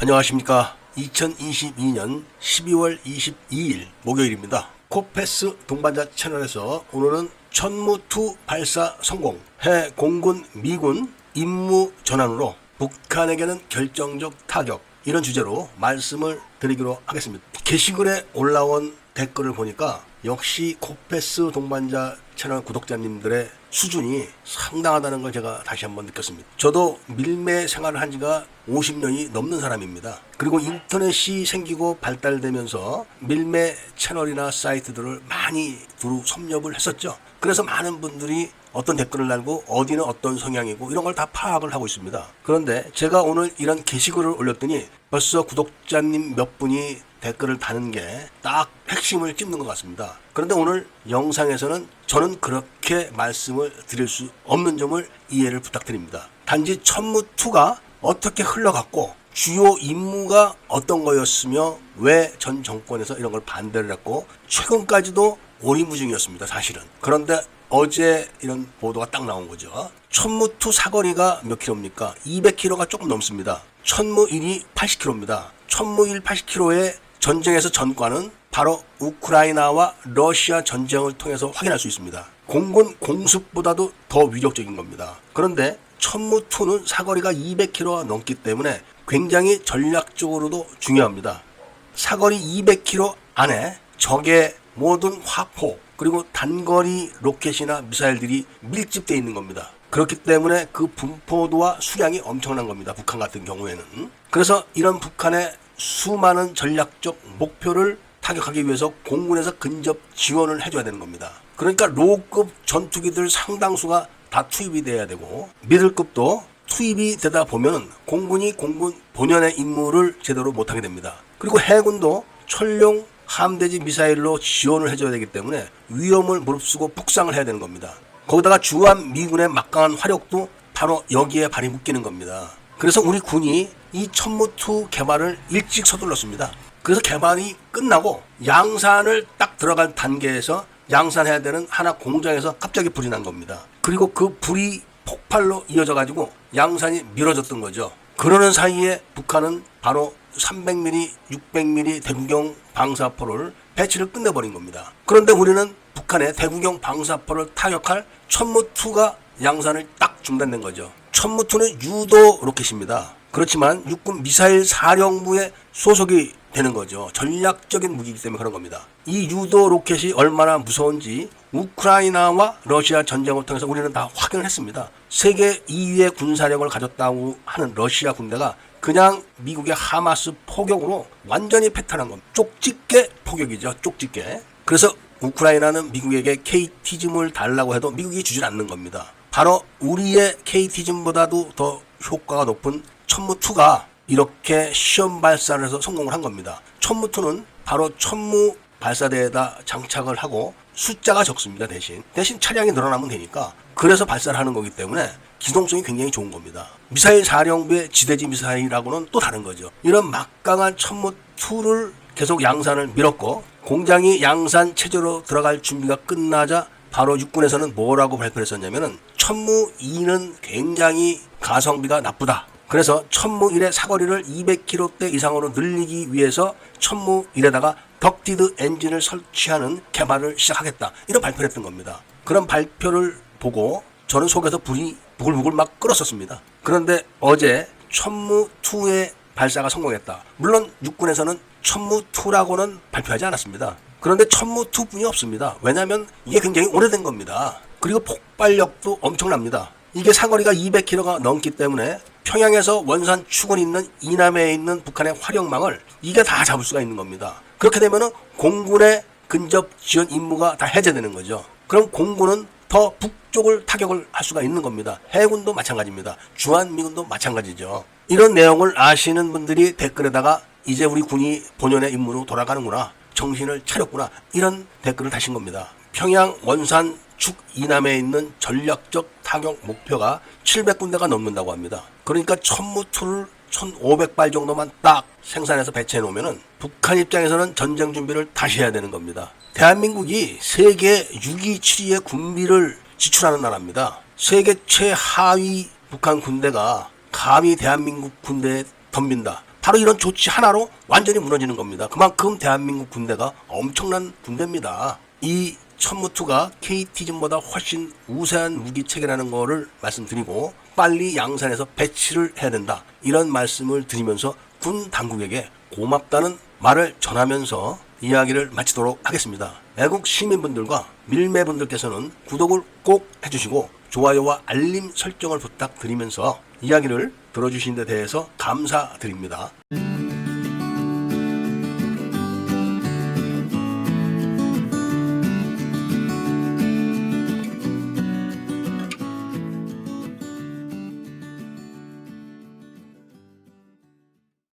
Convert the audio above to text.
안녕하십니까. 2022년 12월 22일 목요일입니다. 코패스 동반자 채널에서 오늘은 천무2 발사 성공, 해 공군 미군 임무 전환으로 북한에게는 결정적 타격, 이런 주제로 말씀을 드리기로 하겠습니다. 게시글에 올라온 댓글을 보니까 역시 코패스 동반자 채널 구독자님들의 수준이 상당하다는 걸 제가 다시 한번 느꼈습니다. 저도 밀매 생활을 한 지가 50년이 넘는 사람입니다. 그리고 인터넷이 생기고 발달되면서 밀매 채널이나 사이트들을 많이 두루 섭렵을 했었죠. 그래서 많은 분들이 어떤 댓글을 달고 어디는 어떤 성향이고 이런 걸 다 파악을 하고 있습니다. 그런데 제가 오늘 이런 게시글을 올렸더니 벌써 구독자님 몇 분이 댓글을 다는 게 딱 핵심을 찝는 것 같습니다. 그런데 오늘 영상에서는 저는 그렇게 말씀을 드릴 수 없는 점을 이해를 부탁드립니다. 단지 천무2가 어떻게 흘러갔고 주요 임무가 어떤 거였으며 왜 전 정권에서 이런 걸 반대를 했고 최근까지도 오리무중이었습니다. 사실은. 그런데 어제 이런 보도가 딱 나온 거죠. 천무2 사거리가 몇 킬로입니까? 200km가 조금 넘습니다. 천무1이 80km입니다. 천무1 80km의 전쟁에서 전과는 바로 우크라이나와 러시아 전쟁을 통해서 확인할 수 있습니다. 공군 공습보다도 더 위력적인 겁니다. 그런데 천무2는 사거리가 200km가 넘기 때문에 굉장히 전략적으로도 중요합니다. 사거리 200km 안에 적의 모든 화포 그리고 단거리 로켓이나 미사일들이 밀집되어 있는 겁니다. 그렇기 때문에 그 분포도와 수량이 엄청난 겁니다. 북한 같은 경우에는. 그래서 이런 북한의 수많은 전략적 목표를 타격하기 위해서 공군에서 근접 지원을 해줘야 되는 겁니다. 그러니까 로급 전투기들 상당수가 다 투입이 돼야 되고 미들급도 투입이 되다 보면 공군이 공군 본연의 임무를 제대로 못하게 됩니다. 그리고 해군도 철룡 함대지 미사일로 지원을 해줘야 되기 때문에 위험을 무릅쓰고 북상을 해야 되는 겁니다. 거기다가 주한 미군의 막강한 화력도 바로 여기에 발이 묶이는 겁니다. 그래서 우리 군이 이 천무2 개발을 일찍 서둘렀습니다. 그래서 개발이 끝나고 양산을 딱 들어갈 단계에서 양산해야 되는 하나 공장에서 갑자기 불이 난 겁니다. 그리고 그 불이 폭발로 이어져 가지고 양산이 미뤄졌던 거죠. 그러는 사이에 북한은 바로 300mm, 600mm 대구경 방사포를 배치를 끝내버린 겁니다. 그런데 우리는 북한의 대구경 방사포를 타격할 천무2가 양산을 딱 중단된 거죠. 천무2는 유도 로켓입니다. 그렇지만 육군 미사일 사령부에 소속이 되는 거죠. 전략적인 무기이기 때문에 그런 겁니다. 이 유도 로켓이 얼마나 무서운지 우크라이나와 러시아 전쟁을 통해서 우리는 다 확인을 했습니다. 세계 2위의 군사력을 가졌다고 하는 러시아 군대가 그냥 미국의 하마스 포격으로 완전히 패탈한 겁니다. 쪽집게 포격이죠. 쪽집게. 그래서 우크라이나는 미국에게 KT즘을 달라고 해도 미국이 주질 않는 겁니다. 바로 우리의 KT즘보다도 더 효과가 높은 천무2가 이렇게 시험 발사를 해서 성공을 한 겁니다. 천무2는 바로 천무 발사대에다 장착을 하고 숫자가 적습니다. 대신 차량이 늘어나면 되니까 그래서 발사를 하는 거기 때문에 기동성이 굉장히 좋은 겁니다. 미사일 사령부의 지대지 미사일하고는 또 다른 거죠. 이런 막강한 천무2를 계속 양산을 밀었고 공장이 양산 체제로 들어갈 준비가 끝나자 바로 육군에서는 뭐라고 발표를 했었냐면은 천무2는 굉장히 가성비가 나쁘다. 그래서 천무1의 사거리를 200km대 이상으로 늘리기 위해서 천무1에다가 덕티드 엔진을 설치하는 개발을 시작하겠다. 이런 발표를 했던 겁니다. 그런 발표를 보고 저는 속에서 불이 부글부글 막 끓었었습니다. 그런데 어제 천무2의 발사가 성공했다. 물론 육군에서는 천무2라고는 발표하지 않았습니다. 그런데 천무2뿐이 없습니다. 왜냐하면 이게 굉장히 오래된 겁니다. 그리고 폭발력도 엄청납니다. 이게 사거리가 200km가 넘기 때문에 평양에서 원산 추근 있는 이남에 있는 북한의 화력망을 이게 다 잡을 수가 있는 겁니다. 그렇게 되면은 공군의 근접 지원 임무가 다 해제되는 거죠. 그럼 공군은 더 북쪽을 타격을 할 수가 있는 겁니다. 해군도 마찬가지입니다. 주한미군도 마찬가지죠. 이런 내용을 아시는 분들이 댓글에다가 이제 우리 군이 본연의 임무로 돌아가는구나. 정신을 차렸구나. 이런 댓글을 다신 겁니다. 평양 원산 축 이남에 있는 전략적 타격 목표가 700군데가 넘는다고 합니다. 그러니까 천무2를 1500발 정도만 딱 생산해서 배치해 놓으면은 북한 입장에서는 전쟁 준비를 다시 해야 되는 겁니다. 대한민국이 세계 6위, 7위의 군비를 지출하는 나라입니다. 세계 최하위 북한 군대가 감히 대한민국 군대에 덤빈다. 바로 이런 조치 하나로 완전히 무너지는 겁니다. 그만큼 대한민국 군대가 엄청난 군대입니다. 이 천무2가 KT전보다 훨씬 우세한 무기 체계라는 거를 말씀드리고 빨리 양산에서 배치를 해야 된다, 이런 말씀을 드리면서 군 당국에게 고맙다는 말을 전하면서 이야기를 마치도록 하겠습니다. 애국 시민분들과 밀매분들께서는 구독을 꼭 해주시고 좋아요와 알림 설정을 부탁드리면서 이야기를 들어주신 데 대해서 감사드립니다.